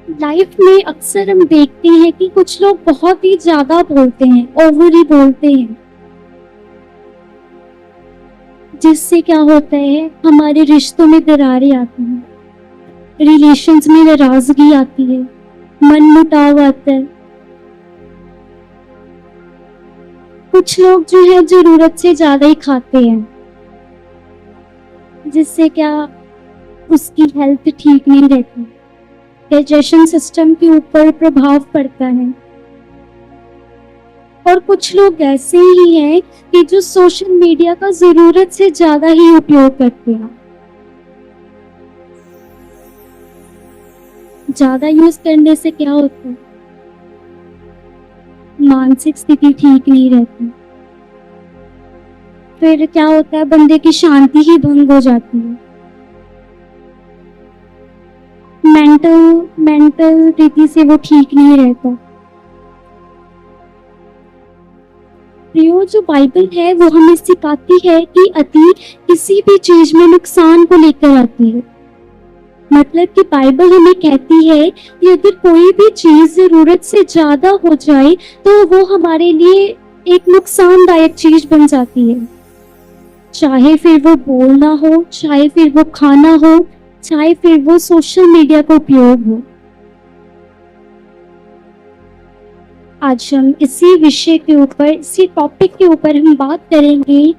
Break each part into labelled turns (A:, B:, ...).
A: Life में अक्सर हम देखते हैं कि कुछ लोग बहुत ही ज्यादा बोलते हैं, ओवर ही बोलते हैं, जिससे क्या होता है हमारे रिश्तों में दरारें आती हैं, रिलेशंस में नाराजगी आती है, मन मुटाव आता है। कुछ लोग जो है जरूरत से ज्यादा ही खाते हैं, जिससे क्या उसकी हेल्थ ठीक नहीं रहती, डाइजेशन सिस्टम के ऊपर प्रभाव पड़ता है। और कुछ लोग ऐसे ही हैं कि जो सोशल मीडिया का जरूरत से ज्यादा ही उपयोग करते हैं। ज्यादा यूज करने से क्या होता है, मानसिक स्थिति ठीक नहीं रहती, फिर क्या होता है बंदे की शांति ही भंग हो जाती है, मेंटल रीति से वो ठीक नहीं रहता। प्रियो, जो बाइबल है वो हमें सिखाती है कि अति किसी भी चीज में नुकसान को लेकर आती है। मतलब कि बाइबल हमें कहती है कि अगर कोई भी चीज जरूरत से ज्यादा हो जाए तो वो हमारे लिए एक नुकसानदायक चीज बन जाती है, चाहे फिर वो बोलना हो, चाहे फिर वो खाना हो, चाहे फिर वो सोशल मीडिया का उपयोग हो। आज हम इसी विषय के ऊपर, इसी टॉपिक के ऊपर हम बात करेंगे,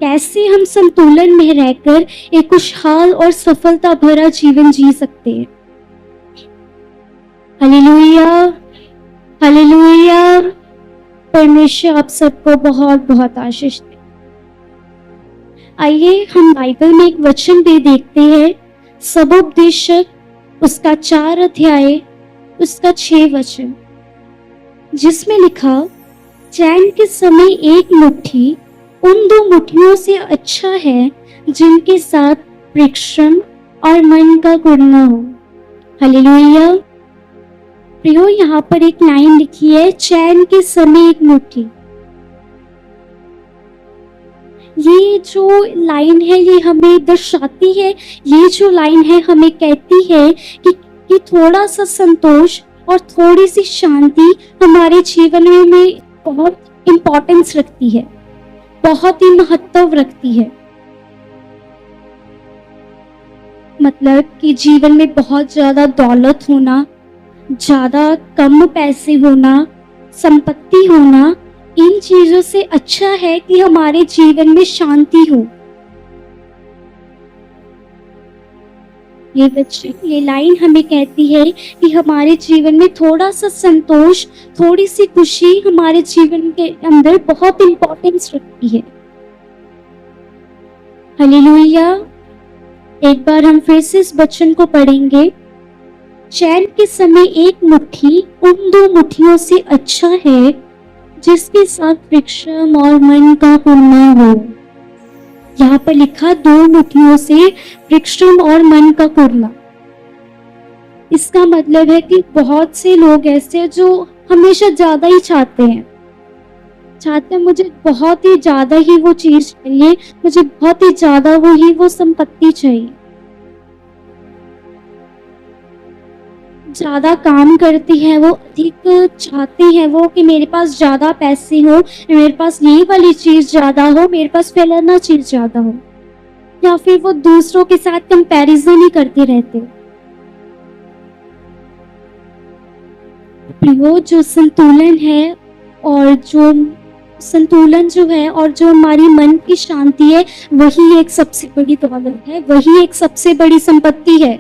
A: कैसे हम संतुलन में रहकर एक खुशहाल और सफलता भरा जीवन जी सकते हैं। Hallelujah, hallelujah. परमेश्वर आप सबको बहुत बहुत आशीष दे। आइए हम बाइबल में एक वचन भी देखते हैं, सबोपदेशक उसका 4 अध्याय उसका 6 वचन, जिसमें लिखा, चैन के समय एक मुट्ठी उन 2 मुट्ठियों से अच्छा है जिनके साथ परिश्रम और मन का गुणना हो। हालेलुया। प्रियो, यहाँ पर एक लाइन लिखी है, चैन के समय एक मुट्ठी। ये जो लाइन है ये हमें दर्शाती है, ये जो लाइन है हमें कहती है कि थोड़ा सा संतोष और थोड़ी सी शांति हमारे जीवन में बहुत इंपॉर्टेंस रखती है, बहुत ही महत्व रखती है। मतलब कि जीवन में बहुत ज्यादा दौलत होना, ज्यादा कम पैसे होना, संपत्ति होना, इन चीजों से अच्छा है कि हमारे जीवन में शांति हो। ये लाइन हमें कहती है कि हमारे जीवन में थोड़ा सा संतोष, थोड़ी सी खुशी हमारे जीवन के अंदर बहुत इंपॉर्टेंस रखती है। हालेलुया। एक बार हम फिर से इस वचन को पढ़ेंगे, चैन के समय एक मुट्ठी उन 2 मुट्ठियों से अच्छा है जिसके साथ परिश्रम और मन का गुणना हो। यहाँ पर लिखा 2 मुट्ठियों से परिश्रम और मन का कुरना। इसका मतलब है कि बहुत से लोग ऐसे हैं जो हमेशा ज्यादा ही चाहते हैं, मुझे बहुत ही ज्यादा ही वो चीज चाहिए, मुझे बहुत ही ज्यादा वो संपत्ति चाहिए। ज्यादा काम करते हैं वो, अधिक चाहते हैं वो कि मेरे पास ज्यादा पैसे हो, मेरे पास ये वाली चीज ज्यादा हो, मेरे पास फलाना चीज ज्यादा हो, या फिर वो दूसरों के साथ कंपैरिजन ही करते रहते। वो जो संतुलन है और जो हमारी मन की शांति है, वही एक सबसे बड़ी दौलत है, वही एक सबसे बड़ी संपत्ति है।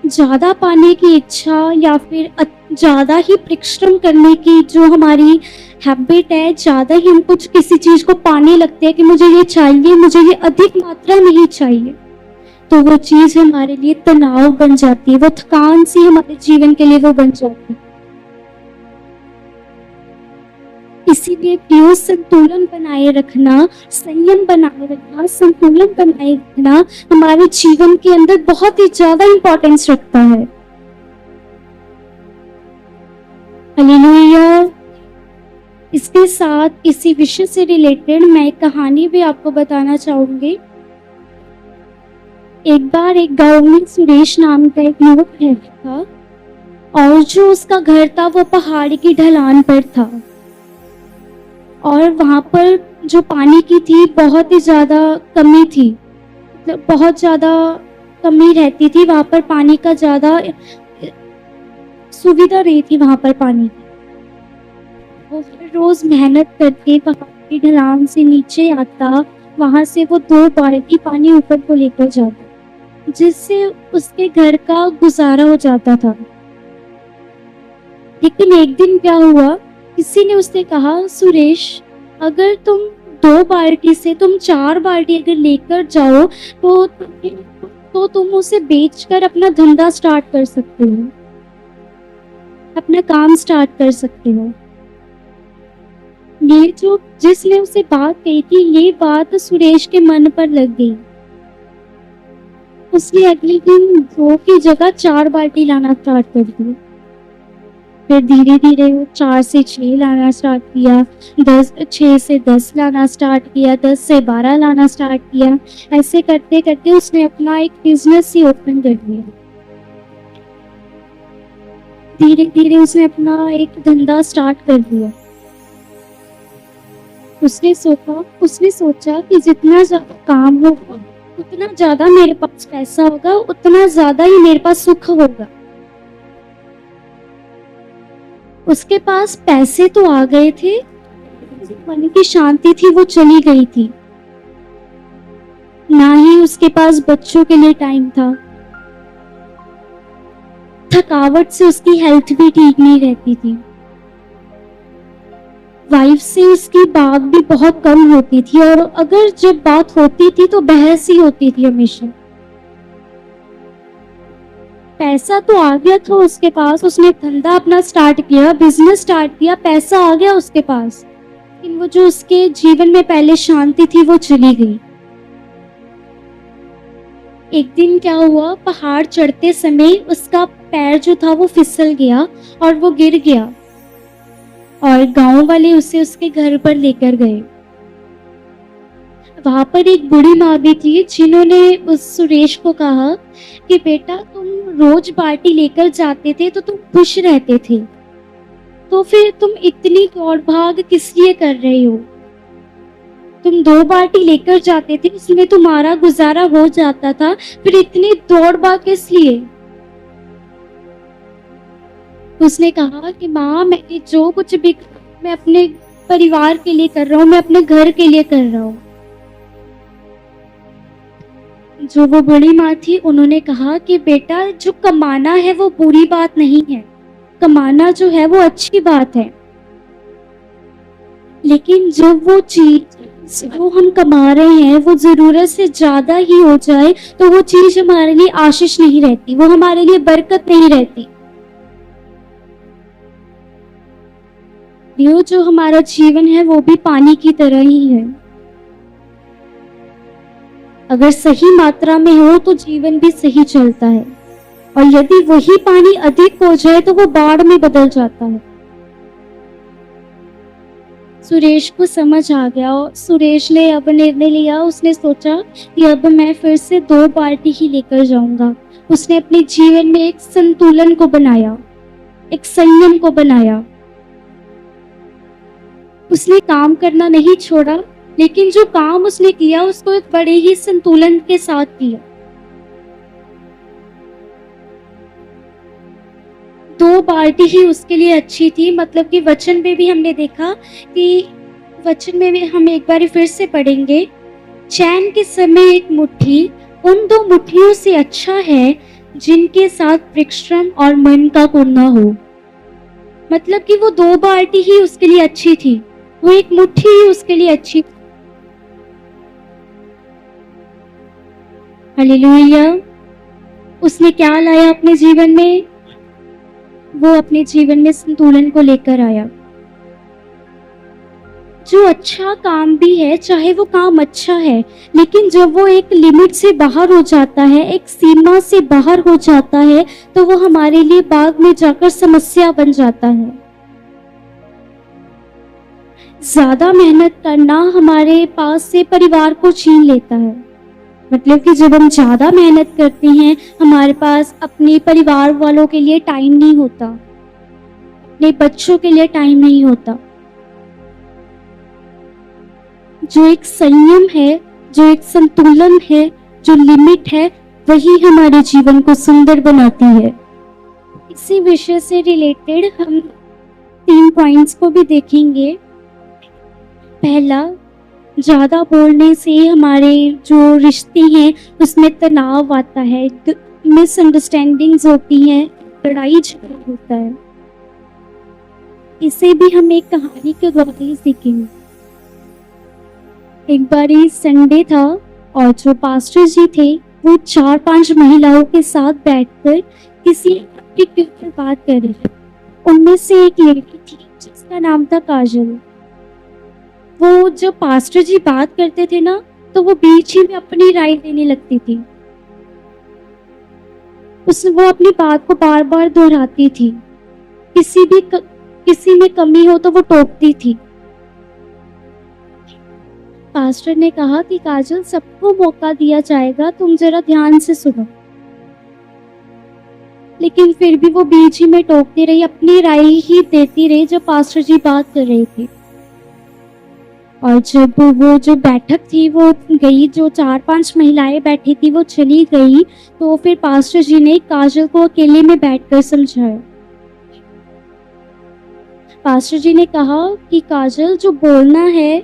A: ज्यादा पाने की इच्छा या फिर ज्यादा ही परिश्रम करने की जो हमारी हैबिट है, ज्यादा ही हम कुछ किसी चीज को पाने लगते हैं कि मुझे ये चाहिए, मुझे ये अधिक मात्रा में ही चाहिए, तो वो चीज हमारे लिए तनाव बन जाती है, वो थकान सी हमारे जीवन के लिए वो बन जाती है। इसीलिए प्रियो, संतुलन बनाए रखना, संयम बनाए रखना, संतुलन बनाए रखना हमारे जीवन के अंदर बहुत ही ज्यादा इंपॉर्टेंस रखता है। हालेलुया। इसके साथ इसी विषय से रिलेटेड मैं एक कहानी भी आपको बताना चाहूंगी। एक बार एक गांव में सुरेश नाम का एक युवक रहता था और जो उसका घर था वो पहाड़ की ढलान पर था और वहां पर जो पानी की थी बहुत ही ज्यादा कमी थी, मतलब बहुत ज्यादा कमी रहती थी वहां पर, पानी का ज्यादा सुविधा नहीं थी वहां पर पानी की। वो फिर रोज मेहनत करके पहाड़ की ढलान से नीचे आता, वहां से वो 2 बाल्टी पानी ऊपर को लेकर जाता जिससे उसके घर का गुजारा हो जाता था। लेकिन एक दिन क्या हुआ, किसी ने उससे कहा, सुरेश अगर तुम 2 बाल्टी से तुम 4 बाल्टी अगर लेकर जाओ तो तुम उसे बेचकर अपना धंधा स्टार्ट कर सकते हो, अपना काम स्टार्ट कर सकते हो। ये जो जिसने उसे बात कही थी, ये बात सुरेश के मन पर लग गई। उसने अगले दिन 2 की जगह 4 बाल्टी लाना स्टार्ट कर दिया। फिर धीरे धीरे वो 4 से 6 लाना स्टार्ट किया, 6 से 10 लाना स्टार्ट किया, 10 से 12 लाना स्टार्ट किया। ऐसे करते करते उसने अपना एक बिजनेस ही ओपन कर दिया। धीरे धीरे उसने अपना एक धंधा स्टार्ट कर दिया। उसने सोचा कि जितना ज्यादा काम होगा उतना ज्यादा मेरे पास पैसा होगा, उतना ज्यादा ही मेरे पास सुख होगा। उसके पास पैसे तो आ गए थे, मन की शांति थी वो चली गई थी। ना ही उसके पास बच्चों के लिए टाइम था, थकावट से उसकी हेल्थ भी ठीक नहीं रहती थी। वाइफ से उसकी बात भी बहुत कम होती थी और अगर जब बात होती थी तो बहस ही होती थी हमेशा। पैसा तो आ गया था उसके पास, उसने धंधा अपना स्टार्ट किया, बिजनेस स्टार्ट किया, पैसा आ गया उसके पास, लेकिन वो जो उसके जीवन में पहले शांति थी वो चली गई। एक दिन क्या हुआ, पहाड़ चढ़ते समय उसका पैर जो था वो फिसल गया और वो गिर गया और गांव वाले उसे उसके घर पर लेकर गए। वहां पर एक बूढ़ी माँ भी थी जिन्होंने उस सुरेश को कहा कि बेटा तुम रोज बाल्टी लेकर जाते थे तो तुम खुश रहते थे, तो फिर तुम इतनी दौड़ भाग किस लिए कर रहे हो? तुम 2 बाल्टी लेकर जाते थे उसमें तुम्हारा गुजारा हो जाता था, फिर इतनी दौड़ भाग किस लिए? उसने कहा कि माँ मैंने जो कुछ भी मैं अपने परिवार के लिए कर रहा हूँ, मैं अपने घर के लिए कर रहा हूँ। जो वो बड़ी माँ थी उन्होंने कहा कि बेटा जो कमाना है वो बुरी बात नहीं है, कमाना जो है वो अच्छी बात है, लेकिन जब वो चीज वो हम कमा रहे हैं वो जरूरत से ज्यादा ही हो जाए तो वो चीज हमारे लिए आशीष नहीं रहती, वो हमारे लिए बरकत नहीं रहती। जो हमारा जीवन है वो भी पानी की तरह ही है, अगर सही मात्रा में हो तो जीवन भी सही चलता है, और यदि वही पानी अधिक हो जाए तो वो बाढ़ में बदल जाता है। सुरेश को समझ आ गया और सुरेश ने अब निर्णय लिया, उसने सोचा कि अब मैं फिर से 2 बाल्टी ही लेकर जाऊंगा। उसने अपने जीवन में एक संतुलन को बनाया, एक संयम को बनाया। उसने काम करना नहीं छोड़ा, लेकिन जो काम उसने किया उसको एक बड़े ही संतुलन के साथ किया। 2 बाल्टी ही उसके लिए अच्छी थी, मतलब कि वचन में भी हमने देखा कि वचन में भी हम एक बार फिर से पढ़ेंगे, चैन के समय एक मुट्ठी उन 2 मुट्ठियों से अच्छा है जिनके साथ परिश्रम और मन का कुंदा हो। मतलब कि वो 2 बाल्टी ही उसके लिए अच्छी थी, वो एक मुट्ठी ही उसके लिए अच्छी। हालेलुया। उसने क्या लाया अपने जीवन में? वो अपने जीवन में संतुलन को लेकर आया। जो अच्छा काम भी है, चाहे वो काम अच्छा है, लेकिन जब वो एक लिमिट से बाहर हो जाता है, एक सीमा से बाहर हो जाता है, तो वो हमारे लिए बाद में जाकर समस्या बन जाता है। ज्यादा मेहनत करना हमारे पास से परिवार को छीन लेता है। मतलब कि जब हम ज़्यादा मेहनत करते हैं, हमारे पास अपने परिवार वालों के लिए टाइम नहीं होता, अपने बच्चों के लिए टाइम नहीं होता। जो एक संयम है, जो एक संतुलन है, जो लिमिट है, वही हमारे जीवन को सुंदर बनाती है। इसी विषय से रिलेटेड हम 3 पॉइंट्स को भी देखेंगे। पहला, ज़्यादा बोलने से हमारे जो रिश्ते हैं उसमें तनाव आता है, मिसअंडरस्टैंडिंग्स होती हैं, लड़ाई झगड़ा होता है। इसे भी हम एक कहानी के द्वारा सीखेंगे। एक बार ही संडे था और जो पास्टर जी थे वो 4-5 महिलाओं के साथ बैठकर किसी टॉपिक के ऊपर बात कर रहे थे। उनमें से एक लड़की थी जिसका नाम था काजल। वो जब पास्टर जी बात करते थे ना, तो वो बीच ही में अपनी राय देने लगती थी। वो अपनी बात को बार बार दोहराती थी। किसी में कमी हो तो वो टोकती थी। पास्टर ने कहा कि काजल, सबको मौका दिया जाएगा, तुम जरा ध्यान से सुनो। लेकिन फिर भी वो बीच ही में टोकती रही, अपनी राय ही देती रही जब पास्टर जी बात कर रही थी। और जब वो जो बैठक थी वो गई, जो 4-5 महिलाएं बैठी थी वो चली गई, तो फिर पास्टर जी ने काजल को अकेले में बैठकर समझाया। पास्टर जी ने कहा कि काजल, जो बोलना है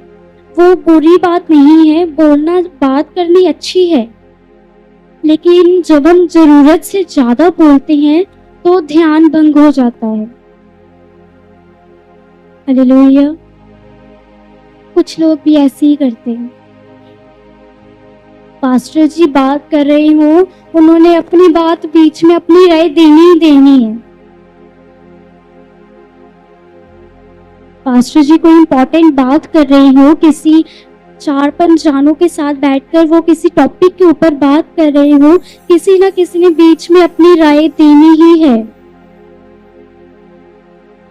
A: वो बुरी बात नहीं है, बोलना, बात करनी अच्छी है, लेकिन जब हम जरूरत से ज्यादा बोलते हैं तो ध्यान भंग हो जाता है। हालेलुया। कुछ लोग भी ऐसे ही करते हैं। पास्टर जी बात कर रहे हो, उन्होंने अपनी बात बीच में अपनी राय देनी ही देनी है। पास्टर जी कोई इंपॉर्टेंट बात कर रहे हो, किसी 4-5 जानों के साथ बैठकर वो किसी टॉपिक के ऊपर बात कर रहे हो, किसी ना किसी ने बीच में अपनी राय देनी ही है,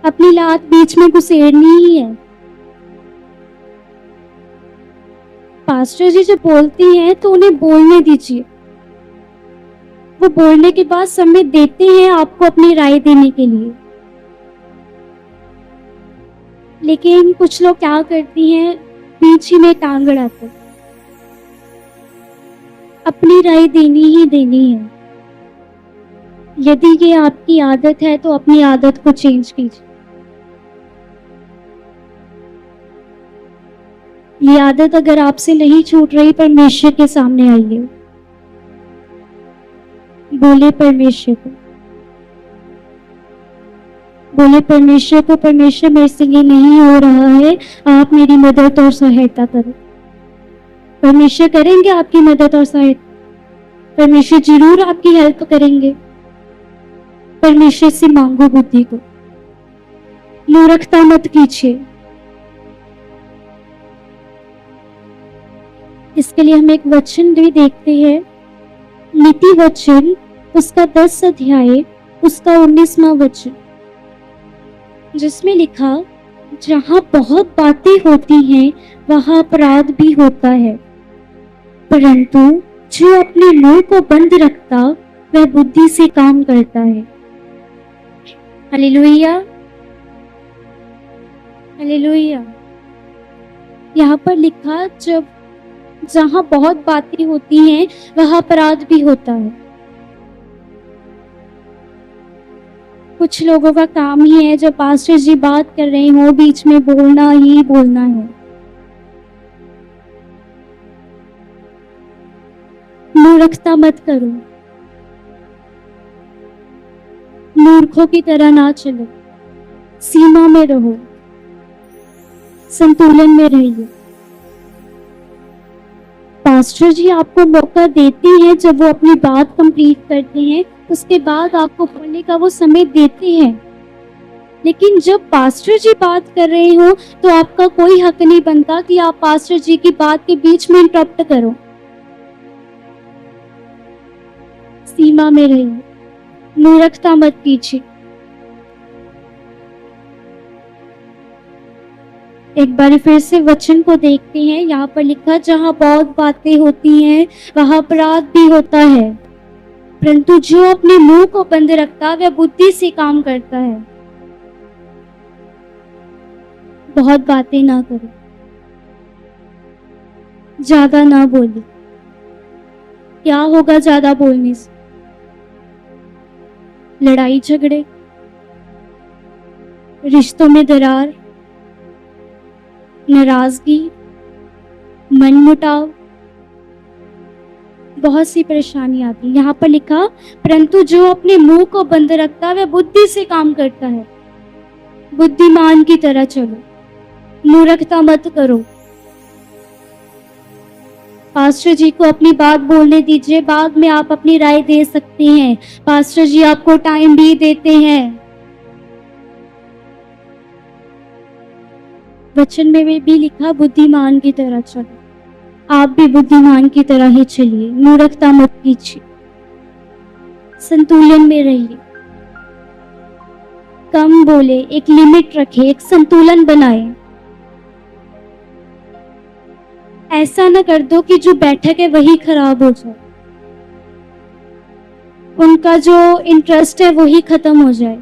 A: अपनी बात बीच में घुसेड़नी ही है। पास्टर जी जब बोलती हैं तो उन्हें बोलने दीजिए। वो बोलने के बाद समय देते हैं आपको अपनी राय देने के लिए। लेकिन कुछ लोग क्या करती हैं, बीच ही में टांग अड़ाते, अपनी राय देनी ही देनी है। यदि ये आपकी आदत है तो अपनी आदत को चेंज कीजिए। ये आदत अगर आपसे नहीं छूट रही, परमेश्वर के सामने आइए, बोले परमेश्वर को, बोले परमेश्वर को, परमेश्वर मेरे से ये नहीं हो रहा है, आप मेरी मदद और सहायता करो। परमेश्वर करेंगे आपकी मदद और सहायता, परमेश्वर जरूर आपकी हेल्प करेंगे। परमेश्वर से मांगो बुद्धि को, मूर्खता मत कीजिए। इसके लिए हम एक वचन भी देखते हैं, नीति वचन उसका 10 अध्याय उसका 19वां वचन, जिसमें लिखा, जहां बहुत बातें होती हैं वहां अपराध भी होता है, परंतु जो अपने मुंह को बंद रखता वह बुद्धि से काम करता है। Hallelujah, hallelujah. यहाँ पर लिखा, जहां बहुत बातें होती हैं वहां अपराध भी होता है। कुछ लोगों का काम ही है, जब पास्टर जी बात कर रहे हो बीच में बोलना ही बोलना है। मूर्खता मत करो, मूर्खों की तरह ना चलो, सीमा में रहो, संतुलन में रहिए। पास्टर जी आपको मौका देते हैं, जब वो अपनी बात कंप्लीट करते हैं उसके बाद आपको बोलने का वो समय देते हैं। लेकिन जब पास्टर जी बात कर रहे हो तो आपका कोई हक नहीं बनता कि आप पास्टर जी की बात के बीच में इंटरप्ट करो। सीमा में रहिए, मूर्खता मत कीजिए। एक एक बार फिर से वचन को देखते हैं। यहाँ पर लिखा, जहाँ बहुत बातें होती हैं वहाँ अपराध भी होता है, परंतु जो अपने मुंह को बंद रखता है वह बुद्धि से काम करता है। बहुत बातें ना करो, ज्यादा ना बोलो। क्या होगा ज्यादा बोलने से? लड़ाई झगड़े, रिश्तों में दरार, नाराजगी, मनमुटाव, बहुत सी परेशानी आती है। यहाँ पर लिखा, परंतु जो अपने मुंह को बंद रखता है वह बुद्धि से काम करता है। बुद्धिमान की तरह चलो, मूर्खता मत करो। पास्टर जी को अपनी बात बोलने दीजिए, बाद में आप अपनी राय दे सकते हैं। पास्टर जी आपको टाइम भी देते हैं। वचन में भी लिखा, बुद्धिमान की तरह चलो। आप भी बुद्धिमान की तरह ही चलिए, मूर्खता मत कीजिए, संतुलन में रहिए, कम बोले, एक लिमिट रखे, एक संतुलन बनाए। ऐसा ना कर दो कि जो बैठक है वही खराब हो जाए, उनका जो इंटरेस्ट है वही खत्म हो जाए।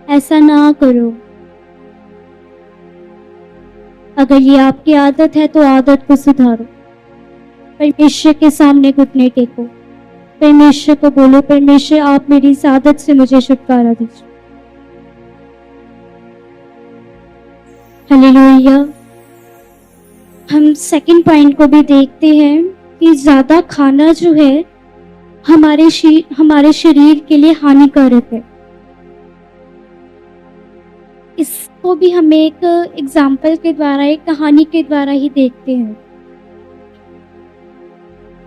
A: ऐसा ना करो। अगर ये आपकी आदत है तो आदत को सुधारो। परमेश्वर के सामने घुटने टेको, परमेश्वर को बोलो, परमेश्वर आप मेरी इस आदत से मुझे छुटकारा दीजिए। हालेलुया। हम सेकंड पॉइंट को भी देखते हैं कि ज्यादा खाना जो है हमारे शरीर के लिए हानिकारक है। इसको भी हम एक एग्जाम्पल के द्वारा, एक कहानी के द्वारा ही देखते हैं।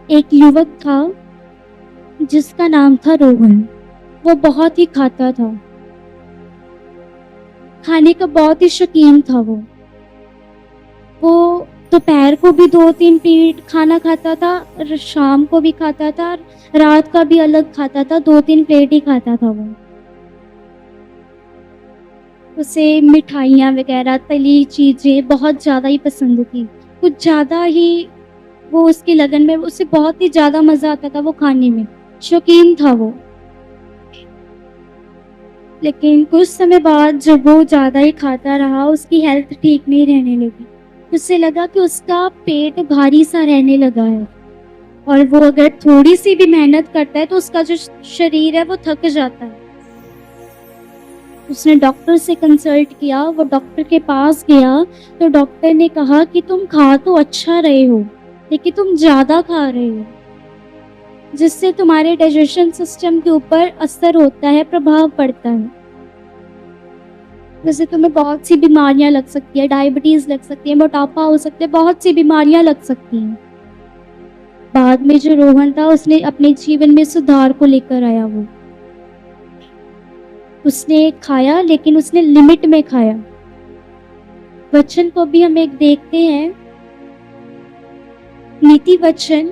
A: एक युवक था जिसका नाम था रोहन। वो बहुत ही खाता था, खाने का बहुत ही शौकीन था। वो दोपहर को भी 2-3 प्लेट खाना खाता था, शाम को भी खाता था, रात का भी अलग खाता था, 2-3 प्लेट ही खाता था। वो उसे मिठाइयाँ वगैरह, तली चीजें बहुत ज्यादा ही पसंद थी। कुछ ज्यादा ही वो उसकी लगन में, उसे बहुत ही ज्यादा मजा आता था वो खाने में, शौकीन था वो। लेकिन कुछ समय बाद जब वो ज्यादा ही खाता रहा, उसकी हेल्थ ठीक नहीं रहने लगी। उससे लगा कि उसका पेट भारी सा रहने लगा है, और वो अगर थोड़ी सी भी मेहनत करता है तो उसका जो शरीर है वो थक जाता है। उसने डॉक्टर से कंसल्ट किया। वो डॉक्टर के पास गया तो डॉक्टर ने कहा कि तुम खा तो अच्छा रहे हो, लेकिन तुम ज्यादा खा रहे हो, जिससे तुम्हारे डाइजेशन सिस्टम के ऊपर असर होता है, प्रभाव पड़ता है। जैसे तुम्हें बहुत सी बीमारियां लग सकती है, डायबिटीज लग सकती है, मोटापा हो सकता है, बहुत सी बीमारियां लग सकती हैं। बाद में जो रोहन था, उसने अपने जीवन में सुधार को लेकर आया। वो उसने खाया, लेकिन उसने लिमिट में खाया। वचन को भी हम एक देखते हैं, नीति वचन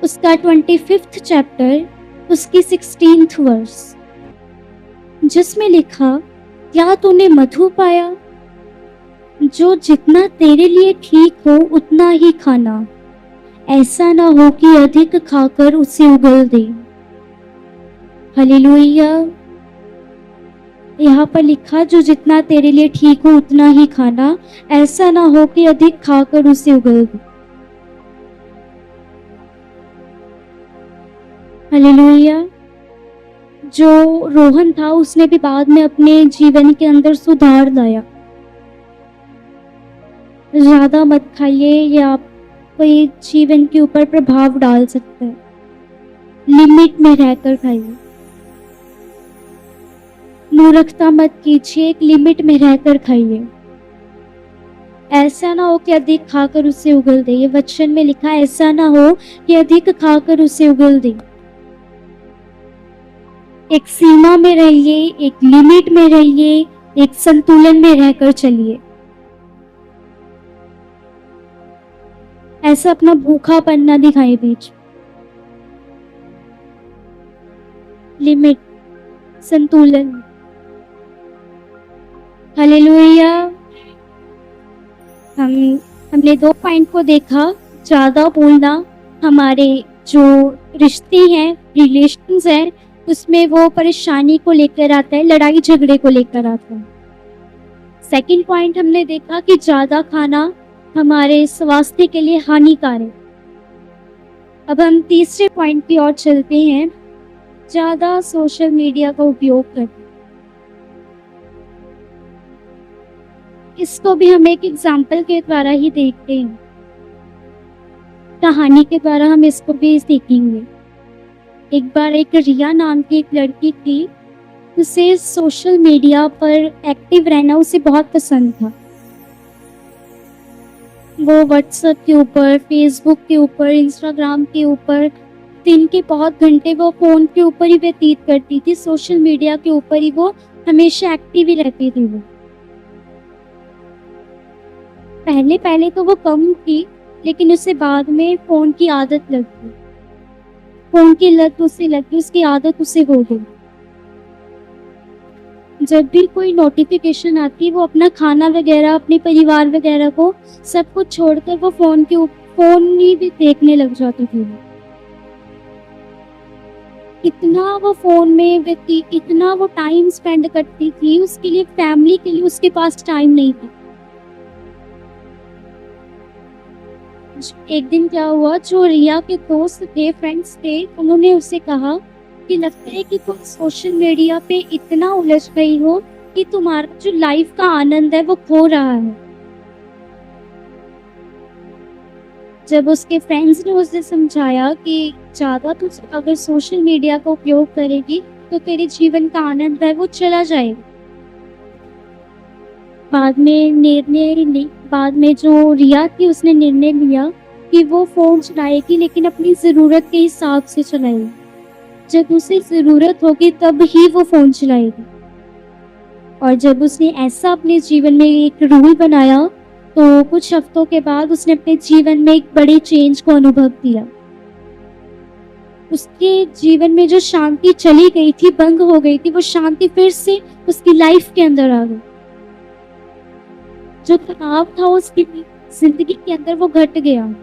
A: उसका 25th चैप्टर, उसकी 16th वर्स, जिसमें लिखा, क्या तूने मधु पाया? जो जितना तेरे लिए ठीक हो उतना ही खाना, ऐसा ना हो कि अधिक खाकर उसे उगल दे। हालेलुया। यहाँ पर लिखा, जो जितना तेरे लिए ठीक हो उतना ही खाना, ऐसा ना हो कि अधिक खाकर उसे उगल दे। हालेलुया। जो रोहन था, उसने भी बाद में अपने जीवन के अंदर सुधार लाया। ज्यादा मत खाइए, ये आपको जीवन के ऊपर प्रभाव डाल सकता है। लिमिट में रहकर खाइए, मूर्खता मत कीजिए, एक लिमिट में रहकर खाइए। ऐसा ना हो कि अधिक खाकर उसे उगल दे। ये वचन में लिखा, ऐसा ना हो कि अधिक खाकर उसे उगल दे। एक सीमा में रहिए, एक लिमिट में रहिए, एक संतुलन में रहकर चलिए। ऐसा अपना भूखापन ना दिखाए बीच। लिमिट, संतुलन। हालेलुया। हमने 2 पॉइंट को देखा। ज़्यादा बोलना हमारे जो रिश्ते हैं, रिलेशंस हैं, उसमें वो परेशानी को लेकर आता है, लड़ाई झगड़े को लेकर आता है। सेकंड पॉइंट हमने देखा कि ज़्यादा खाना हमारे स्वास्थ्य के लिए हानिकारक। अब हम तीसरे पॉइंट की ओर चलते हैं, ज़्यादा सोशल मीडिया का उपयोग करना। इसको भी हम एक एग्जाम्पल के द्वारा ही देखते हैं, कहानी के द्वारा हम इसको भी सीखेंगे। एक बार एक रिया नाम की एक लड़की थी, उसे सोशल मीडिया पर एक्टिव रहना उसे बहुत पसंद था। वो व्हाट्सएप के ऊपर, फेसबुक के ऊपर, इंस्टाग्राम के ऊपर दिन के बहुत घंटे वो फ़ोन के ऊपर ही व्यतीत करती थी, सोशल मीडिया के ऊपर ही वो हमेशा एक्टिव ही रहती थी। वो पहले तो वो कम थी, लेकिन उसे बाद में फ़ोन की आदत लग गई। फ़ोन की लत उसे लगी, उसकी आदत उसे हो गई। जब भी कोई नोटिफिकेशन आती, वो अपना खाना वगैरह, अपने परिवार वगैरह को सब कुछ छोड़कर वो फ़ोन ही भी देखने लग जाती थी। इतना वो फ़ोन में इतना वो टाइम स्पेंड करती थी, उसके लिए, फैमिली के लिए उसके पास टाइम नहीं था। एक दिन क्या हुआ, जो रिया के दोस्त थे, फ्रेंड्स थे, उन्होंने उसे कहा कि लगता है कि तुम सोशल मीडिया पे इतना उलझ गई हो कि तुम्हारा जो लाइफ का आनंद है वो खो रहा है। जब उसके फ्रेंड्स ने उसे समझाया कि ज़्यादा तू अगर सोशल मीडिया का उपयोग करेगी तो तेरे जीवन का आनंद है वो चला जाएगा। बाद में जो रिया थी, उसने निर्णय लिया कि वो फ़ोन चलाएगी, लेकिन अपनी ज़रूरत के हिसाब से चलाएगी। जब उसे ज़रूरत होगी तब ही वो फ़ोन चलाएगी। और जब उसने ऐसा अपने जीवन में एक रूल बनाया, तो कुछ हफ्तों के बाद उसने अपने जीवन में एक बड़े चेंज को अनुभव किया। उसके जीवन में जो शांति चली गई थी, भंग हो गई थी, वो शांति फिर से उसकी लाइफ के अंदर आ गई। जो तनाव था उसकी जिंदगी के अंदर वो घट गया।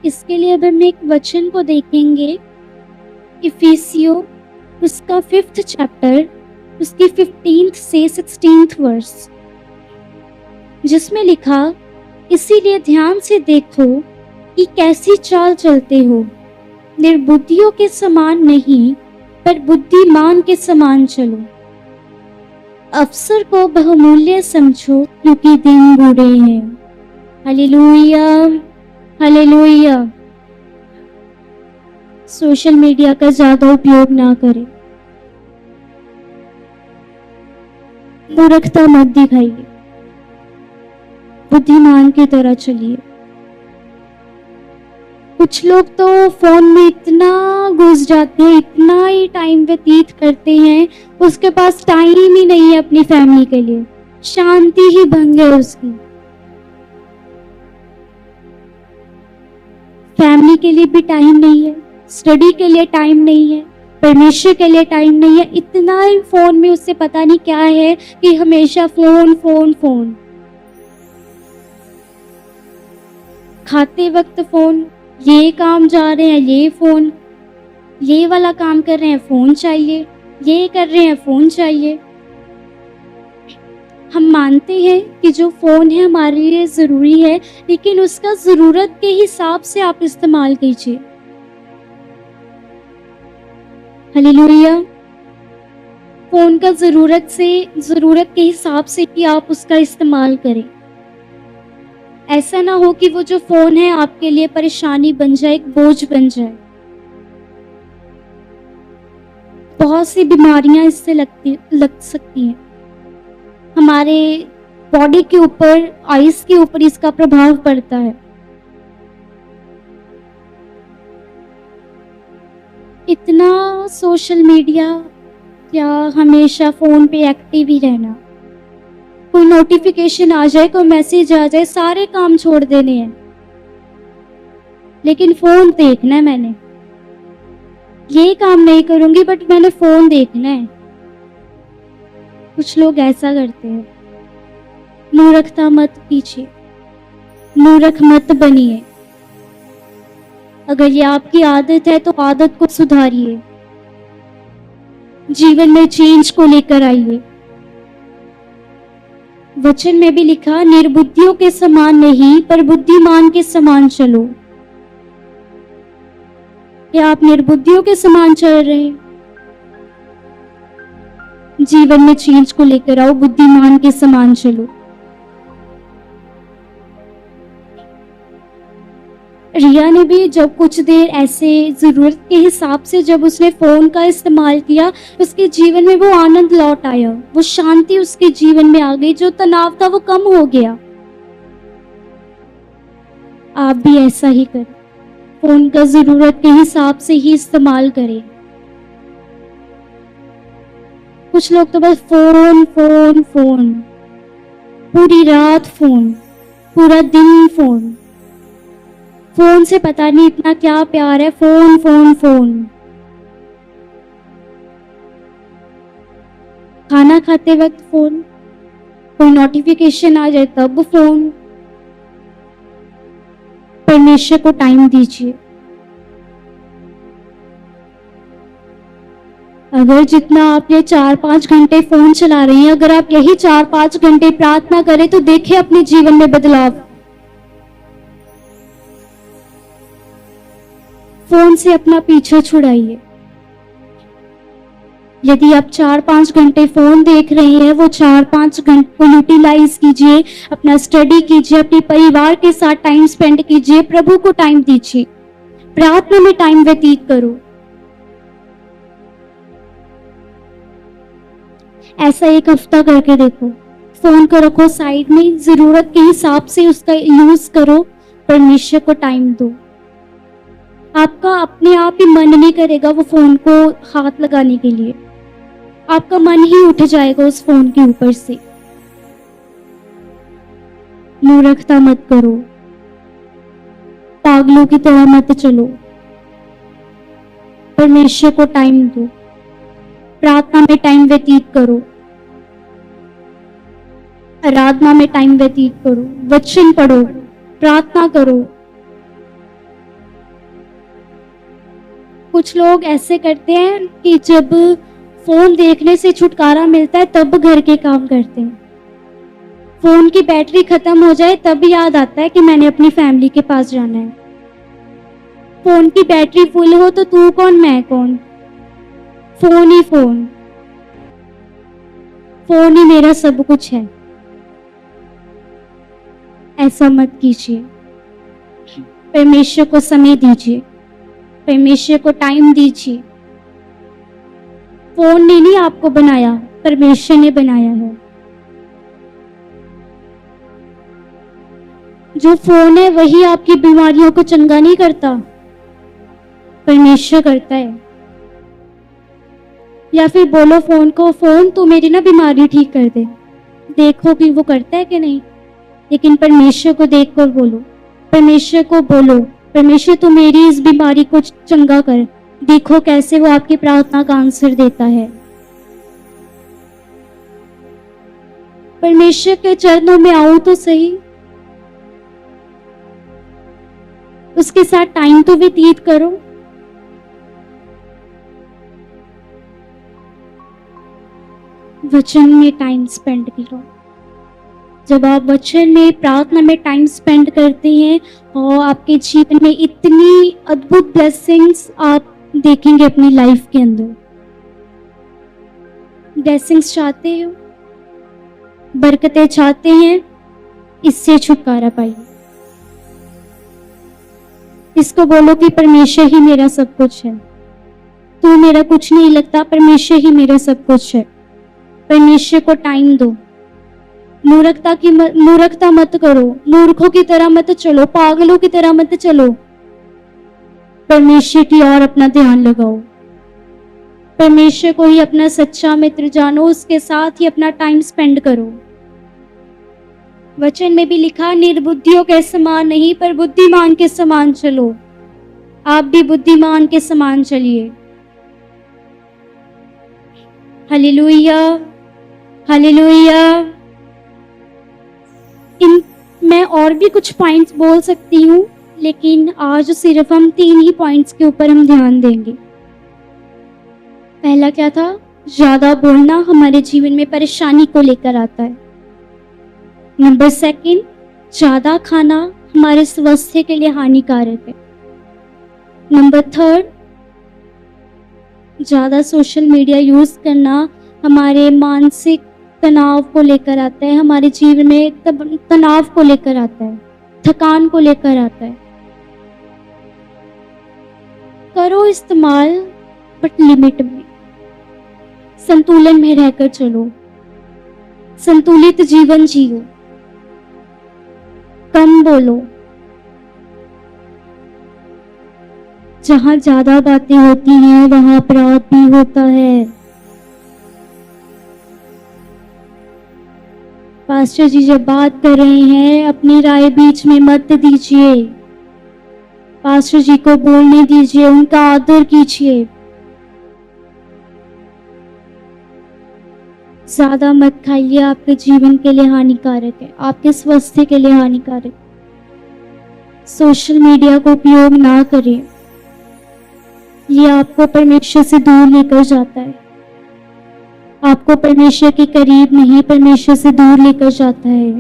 A: इसके लिए अब हम एक वचन को देखेंगे, इफिसियों उसका 5th चैप्टर, उसकी 15th से 16th वर्स, जिसमें लिखा, इसीलिए ध्यान से देखो कि कैसी चाल चलते हो, निर्बुद्धियों के समान नहीं पर बुद्धिमान के समान चलो। अवसर को बहुमूल्य समझो क्योंकि दिन बुरे हैं। Hallelujah, hallelujah. सोशल मीडिया का ज्यादा उपयोग ना करें, मूर्खता मत दिखाइए, बुद्धिमान की तरह चलिए। कुछ लोग तो फोन में इतना घुस जाते हैं, इतना ही टाइम व्यतीत करते हैं, उसके पास टाइम ही नहीं है अपनी फैमिली के लिए, शांति ही भंग है उसकी। फैमिली के लिए भी टाइम नहीं है, स्टडी के लिए टाइम नहीं है, परमेश्वर के लिए टाइम नहीं है। इतना ही फोन में उससे पता नहीं क्या है कि हमेशा फोन फोन फोन, खाते वक्त फोन, ये काम जा रहे हैं ये फोन, ये वाला काम कर रहे हैं फोन चाहिए, ये कर रहे हैं फोन चाहिए। हम मानते हैं कि जो फोन है हमारे लिए जरूरी है, लेकिन उसका जरूरत के हिसाब से आप इस्तेमाल कीजिए। हालेलुया। फोन का जरूरत के हिसाब से कि आप उसका इस्तेमाल करें। ऐसा ना हो कि वो जो फोन है आपके लिए परेशानी बन जाए, एक बोझ बन जाए। बहुत सी बीमारियां इससे लग सकती हैं। हमारे बॉडी के ऊपर, आइज के ऊपर इसका प्रभाव पड़ता है। इतना सोशल मीडिया या हमेशा फोन पे एक्टिव ही रहना, कोई नोटिफिकेशन आ जाए, कोई मैसेज आ जाए, सारे काम छोड़ देने हैं, लेकिन फोन देखना है मैंने, ये काम नहीं करूंगी बट मैंने फोन देखना है। कुछ लोग ऐसा करते हैं। मूर्खता मत कीजिए, मूर्ख मत बनिए। अगर ये आपकी आदत है तो आदत को सुधारिए, जीवन में चेंज को लेकर आइए। वचन में भी लिखा, निर्बुद्धियों के समान नहीं पर बुद्धिमान के समान चलो। क्या आप निर्बुद्धियों के समान चल रहे हैं? जीवन में चेंज को लेकर आओ, बुद्धिमान के समान चलो। रिया ने भी जब कुछ देर ऐसे जरूरत के हिसाब से जब उसने फोन का इस्तेमाल किया, उसके जीवन में वो आनंद लौट आया, वो शांति उसके जीवन में आ गई, जो तनाव था वो कम हो गया। आप भी ऐसा ही करें, फोन का जरूरत के हिसाब से ही इस्तेमाल करें। कुछ लोग तो बस फोन फोन फोन, पूरी रात फोन, पूरा दिन फोन। फोन से पता नहीं इतना क्या प्यार है, फोन फोन फोन। खाना खाते वक्त फोन, कोई नोटिफिकेशन आ जाए तब फोन। परमेश्वर को टाइम दीजिए। अगर जितना आप ये 4-5 घंटे फोन चला रही हैं, अगर आप यही 4-5 घंटे प्रार्थना करें तो देखिए अपने जीवन में बदलाव। फोन से अपना पीछा छुड़ाइए। यदि आप 4-5 घंटे फोन देख रहे हैं, वो 4-5 घंटे को यूटिलाइज कीजिए, अपना स्टडी कीजिए, अपने परिवार के साथ टाइम स्पेंड कीजिए, प्रभु को टाइम दीजिए, प्रार्थना में टाइम व्यतीत करो। ऐसा एक हफ्ता करके देखो। फोन को रखो साइड में, जरूरत के हिसाब से उसका यूज करो, परमेश्वर को टाइम दो। आपका अपने आप ही मन नहीं करेगा वो फोन को हाथ लगाने के लिए, आपका मन ही उठ जाएगा उस फोन के ऊपर से। मूर्खता मत करो, पागलों की तरह मत चलो, परमेश्वर को टाइम दो, प्रार्थना में टाइम व्यतीत करो, आराधना में टाइम व्यतीत करो, वचन पढ़ो, प्रार्थना करो। कुछ लोग ऐसे करते हैं कि जब फोन देखने से छुटकारा मिलता है तब घर के काम करते हैं। फोन की बैटरी खत्म हो जाए तब याद आता है कि मैंने अपनी फैमिली के पास जाना है। फोन की बैटरी फुल हो तो तू कौन मैं कौन, फोन ही फोन, फोन ही मेरा सब कुछ है। ऐसा मत कीजिए। परमेश्वर को समय दीजिए, परमेश्वर को टाइम दीजिए। फोन ने नहीं आपको बनाया, परमेश्वर ने बनाया है। जो फोन है वही आपकी बीमारियों को चंगा नहीं करता, परमेश्वर करता है। या फिर बोलो फोन को, फोन तू मेरी ना बीमारी ठीक कर दे, देखो कि वो करता है कि नहीं। लेकिन परमेश्वर को देखकर बोलो, परमेश्वर को बोलो, परमेश्वर तू मेरी इस बीमारी को चंगा कर, देखो कैसे वो आपकी प्रार्थना का आंसर देता है। परमेश्वर के चरणों में आओ तो सही, उसके साथ टाइम तो व्यतीत करो। वचन में टाइम स्पेंड करो। जब आप वचन में प्रार्थना में टाइम स्पेंड करते हैं और आपके जीवन में इतनी अद्भुत ब्लेसिंग्स आप देखेंगे अपनी लाइफ के अंदर। ब्लेसिंग्स चाहते हो, बरकतें चाहते हैं, इससे छुटकारा पाइए। इसको बोलो कि परमेश्वर ही मेरा सब कुछ है, तू मेरा कुछ नहीं लगता, परमेश्वर ही मेरा सब कुछ है। परमेश्वर को टाइम दो। मूर्खता मत करो, मूर्खों की तरह मत चलो, पागलों की तरह मत चलो। परमेश्वर की ओर अपना ध्यान लगाओ, परमेश्वर को ही अपना सच्चा मित्र जानो, उसके साथ ही अपना टाइम स्पेंड करो। वचन में भी लिखा, निर्बुद्धियों के समान नहीं पर बुद्धिमान के समान चलो। आप भी बुद्धिमान के समान चलिए। Hallelujah, hallelujah. इन मैं और भी कुछ पॉइंट्स बोल सकती हूँ, लेकिन आज सिर्फ हम 3 ही पॉइंट्स के ऊपर हम ध्यान देंगे। पहला क्या था? ज्यादा बोलना हमारे जीवन में परेशानी को लेकर आता है। नंबर 2, ज्यादा खाना हमारे स्वास्थ्य के लिए हानिकारक है। नंबर 3, ज्यादा सोशल मीडिया यूज करना हमारे मानसिक तनाव को लेकर आता है, हमारे जीवन में तनाव को लेकर आता है, थकान को लेकर आता है। करो इस्तेमाल, बट लिमिट में, संतुलन में रहकर चलो, संतुलित जीवन जियो, कम बोलो। जहां ज्यादा बातें होती हैं वहां अपराध भी होता है। पास्टर जी जब बात कर रहे हैं, अपनी राय बीच में मत दीजिए, पास्टर जी को बोलने दीजिए, उनका आदर कीजिए। ज्यादा मत खाइए, आपके जीवन के लिए हानिकारक है, आपके स्वास्थ्य के लिए हानिकारक। सोशल मीडिया को उपयोग ना करें, ये आपको परमेश्वर से दूर लेकर जाता है, आपको परमेश्वर के करीब नहीं, परमेश्वर से दूर लेकर जाता है।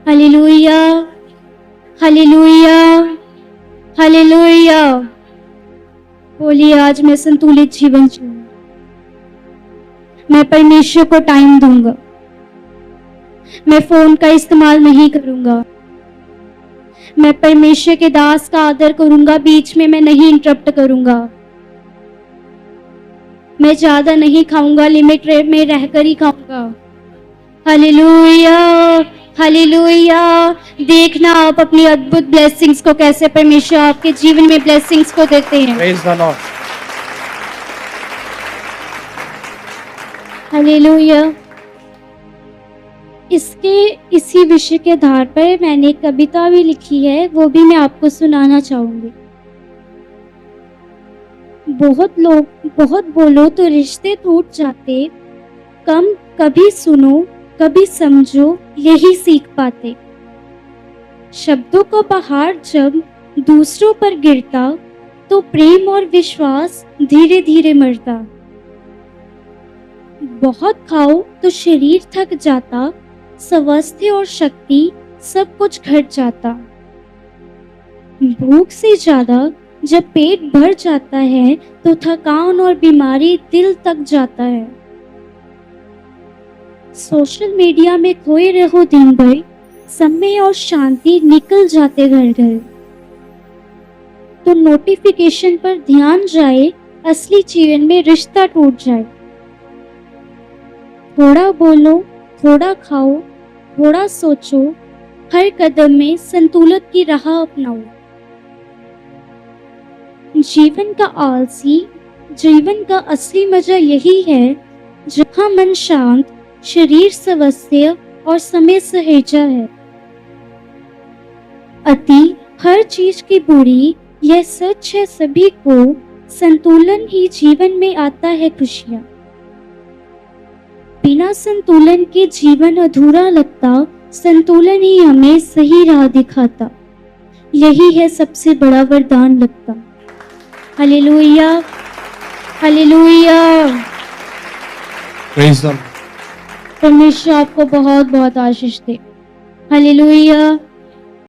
A: Hallelujah, hallelujah, hallelujah. बोलिए, आज मैं संतुलित जीवन जीऊंगा, मैं परमेश्वर को टाइम दूंगा, मैं फोन का इस्तेमाल नहीं करूंगा, मैं परमेश्वर के दास का आदर करूंगा, बीच में मैं नहीं इंटरप्ट करूंगा, मैं ज्यादा नहीं खाऊंगा, लिमिट में रहकर ही खाऊंगा। Hallelujah, hallelujah. देखना आप अपनी अद्भुत ब्लेसिंग्स को कैसे परमेश्वर आपके जीवन में ब्लेसिंग्स को देते हैं।
B: Praise the Lord.
A: हालेलुया। इसी विषय के आधार पर मैंने एक कविता भी लिखी है, वो भी मैं आपको सुनाना चाहूंगी। बहुत बोलो तो रिश्ते टूट जाते, कभी सुनो कभी समझो, यही सीख पाते। शब्दों का पहाड़ जब दूसरों पर गिरता, तो प्रेम और विश्वास धीरे धीरे मरता। बहुत खाओ तो शरीर थक जाता, स्वास्थ्य और शक्ति सब कुछ घट जाता। भूख से ज्यादा जब पेट भर जाता है, तो थकान और बीमारी दिल तक जाता है। सोशल मीडिया में खोए रहो दिन भर, समय और शांति निकल जाते घर घर। तो नोटिफिकेशन पर ध्यान जाए, असली जीवन में रिश्ता टूट जाए। थोड़ा बोलो, थोड़ा खाओ, थोड़ा सोचो, हर कदम में संतुलन की राह अपनाओ। जीवन का असली मजा यही है, जहां मन शांत, शरीर स्वस्थ और समय सहेजा है। अति हर चीज की बुरी, यह सच है सभी को, संतुलन ही जीवन में आता है खुशियां। बिना संतुलन के जीवन अधूरा लगता, संतुलन ही हमें सही राह दिखाता। यही है सबसे बड़ा वरदान लगता। Hallelujah, hallelujah.
B: Praise the Lord.
A: परमेश्वर आपको बहुत बहुत आशीष दे। हालेलुया।